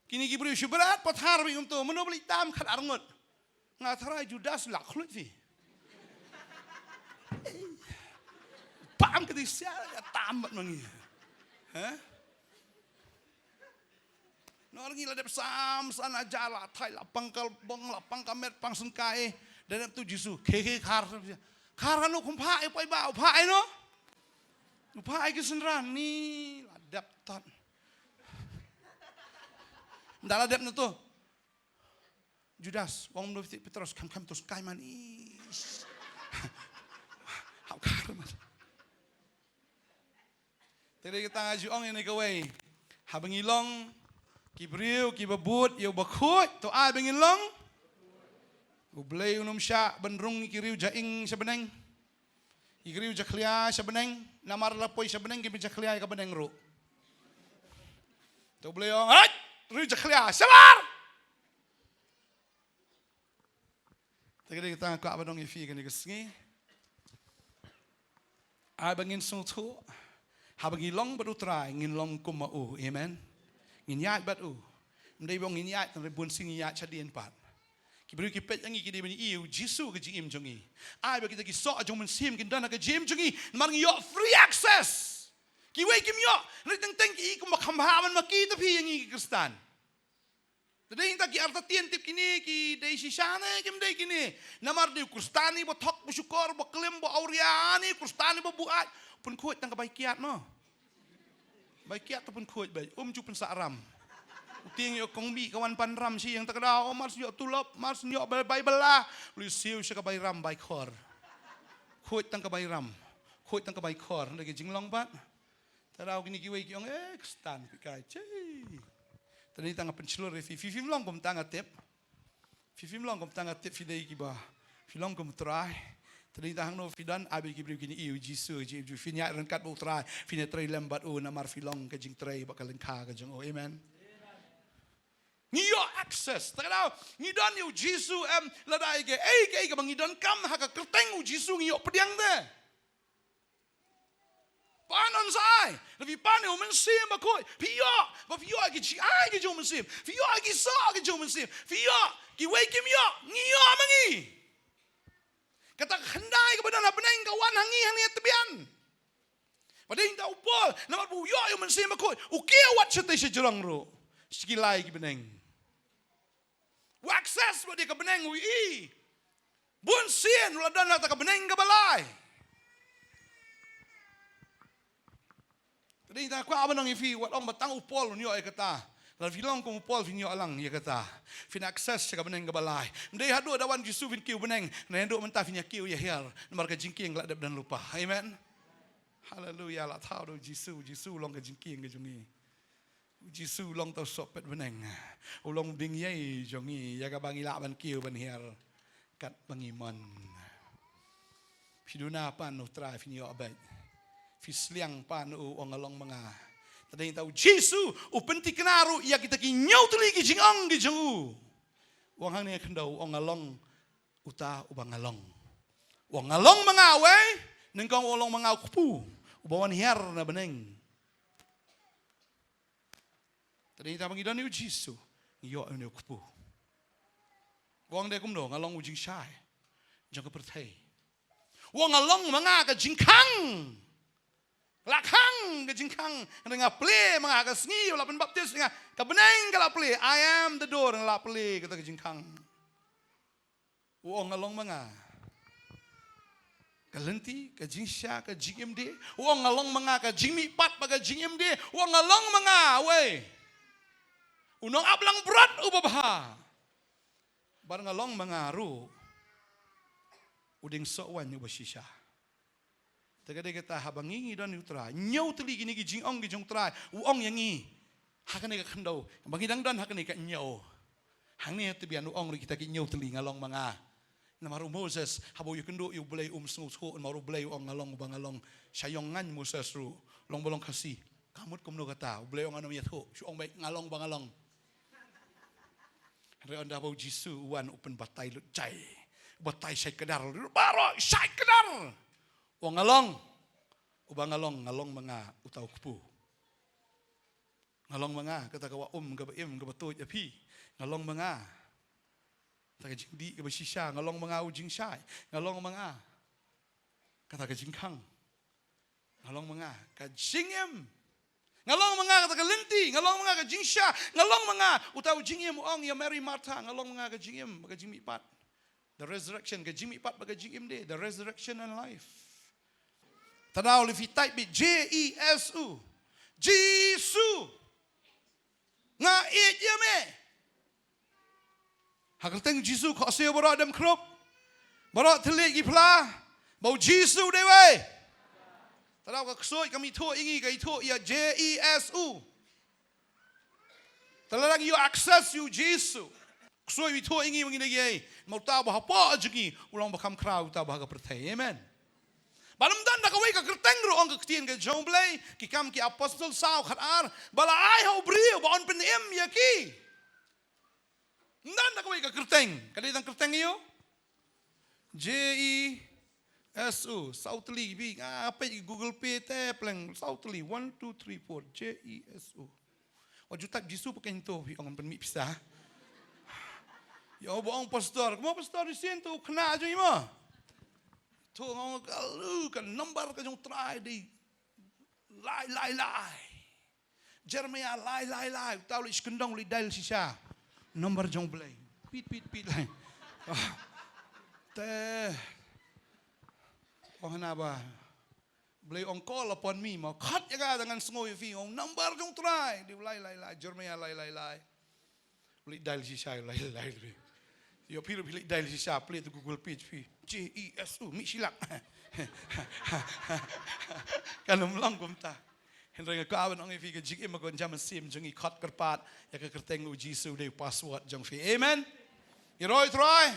kini ki beri syuberat pot harbi untuk menobeli tam kat arngot ngatarai judas laklut fi pam ketisya ya tamat mangi Orang gila dep sam sana jala thai lapang kalbong lapang kamet pang sengkai dan tu Jisu keke kar nu kumpai pai ba upai no upai ke senran ni ladap tan ndala dep tu Judas wong nu Petrus kam terus kai manis hau kar mas tadi kita ngaji ong ini kawai habangilong Kibriu, kibabut, yau bakut, to ai bengin long. Ublay unum sya benrung kiriu jaing sebeneng. Ikriu jaklia sebeneng, namar lapoi sebeneng kimi jaklia ka beneng ru. To ublay ong, "Hat, riu jaklia, sabar." Tadi kita ka abadong ifi kan ikesngi. Ai bengin sutu. Habangi long berutrai ngin long kumau. Amen. Nginyat batu, mendai bong nginyat tanpa bun sing nginyat cadian pat. Kibru kipet yangi kidi bani iu Jisu ke jim jongi. Ai bagi kita kisah jong mensim kindan ke jim jongi, mang yo free access. Kiwei kim yo, riteng teng ki kum khamhaman maki tapi yangi Kristan. Tadi kita ki arta tien tip kini ki dei sisane kim dei kini. Namar di Kristani bo thok bo syukur bo klim bo auriani Kristani bo buat pun kuat tang kebaikiat no. Baikiat ataupun kuat baik, jupen sakram. Uting yo kongbi kawan panram si yang terkenal, mas yo tulop, mas yo Bible lah. Lu siu syaka bayram baik khor. Kuat tang kebayram, kuat tang kebaik khor. Lagi jinglong pat. Terau gini kiwei kiong Kristan pikai cai. Tadi tang pencelur fifim long kom tang atep. Fifim long kom tang atep fidei kiba. Filong kom try. Tadi tahang no fidan abi kibri kini iu Jisu jiu finya rengkat bu trai finya trai lembat namar filong ke jing trai bakal lengka ke jeng amen. Ngiyo access takau ngidon iu Jisu ladai ke ke bangidon kam haka kerteng u Jisu ngiyo pediang de. Panon sai lebih pane o mensim bakoi pio ba pio ki chi ai ke jo mensim pio ki so ke jo mensim pio ki wei kim yo ngiyo mangi. Kata hendai kepada nak benang kawan hangi tebian. Padahal tak upol, nama bu yo yang mensim aku, ukia wat setai sejerang ro, sekilai ke benang. Wakses pada ke benang ui, bun sien uladan nak ke benang ke balai. Tadi tak aku abang ngifi, wat orang batang upol ni yo kata. Lalu filong ko upol finyo alang ya kata. Fin akses sa beneng gabalay. Mday hadu dawan Jisu fin kiu beneng. Nendo mentah finya kiu ya her. Namar ka jingking ladab dan lupa. Amen. Haleluya la tau do Jisu long ka jingking ke jongi. Jisu long tau sopet beneng. Ulong bing yai jongi ya ka bangila ban kiu ban her. Kat bangiman. Piduna pan utra finyo abad. Fisliang pan ongalong mga. Tadi tahu Jisu upenti kenaru ia kita ki nyau tuli ki jingong ki jengu. Wang hang ni kendau ong along uta ubang along. Wang along mengawe nengkong olong mengau kupu ubawan hiar na beneng. Tadi tahu pangidan ni Jisu iyo ni kupu. Wang dia kumdo ngalong ujing syai jangan pertai. Wang along mengaga jingkang. Lakang ke jingkang dengan play mengaga sengi wala pen baptis dengan kebeneng kala play I am the door ngala play kata ke jingkang. Wong ngalong menga. Kalenti ke jingsya ke jingmd wong ngalong menga ke jingmi pat baga jingmd wong ngalong menga we. Unong ablang berat ubabha. Bar ngalong mengaru uding sowan ubasisha. Tegade kita habangi dan utra nyau teli gini gijing ong gijong trai uong yangi hakane ka khandau bangidang dan hakane ka nyau hangni tebian uong kita ki nyau teli ngalong manga namaru Moses habo yukendo yu belai snu sku maru belai uong ngalong bangalong sayongan Moses ru long bolong kasih kamut kumno kata belai uong anom yatho su ong baik ngalong bangalong re onda bau Jisu wan open batai lut jai batai sai kedar baro sai kedar wong ngalong, ubang ngalong mga utaw kupu. Ngalong mga kata kawa gabaim gabatoj api. Ngalong mga kata jingdi gabasisya ngalong mga ujing syai. Ngalong mga kata jingkang. Ngalong mga kajingem. Ngalong mga ka tagalenti, ngalong mga ka jingsha, ngalong mga utaw jingim ong ya Mary Martha, ngalong mga ka jingim, baga jimi pat. The resurrection, ka jimi pat baga jingim de, the resurrection and life. Tanaw, if you type it, Jesu, Jesu, nga it yame. Hakalteng Jesu ko siya baro dem krop, baro telit gipla, bau Jesu dewe. Tanaw ka ksoy kami to ingi kay to ya Jesu. Talagang you access you Jesu. Ksoy mi to ingi manginagay, mau tahu apa ajugi, ulang bakam krau tahu bahaga percaya, amen. Balam dan nak away ka kerteng ro ang kaktian ka jomblay ki kam ki apostol sao khatar bala ai ho brio ba on penem ya ki dan nak away ka kerteng kadai tang kerteng yo Jesu sautli bi apa Google Pay te pleng sautli 1 2 3 4 Jesu o jutak Jesu pakai itu bi ang pen mi pisah yo ba ang pastor mo pastor siento kena aja ima tu ngong kalu kan number ka jong try di lai Jeremiah lai tahu li skendong li dal sisa number jong blay pit lai te ohna ba blay on call upon me mau kat ya dengan sngoi fi ong number jong try di lai Jeremiah lai li dal sisa lai yo pilih dal sisa play tu Google page fi Jesu mi silak kalau melang kumta henry ka awan ang ifi ka jig imagon jam sim jeng ikot kerpat ya ka kerteng u Jesu de password jeng fi amen. Iroi troy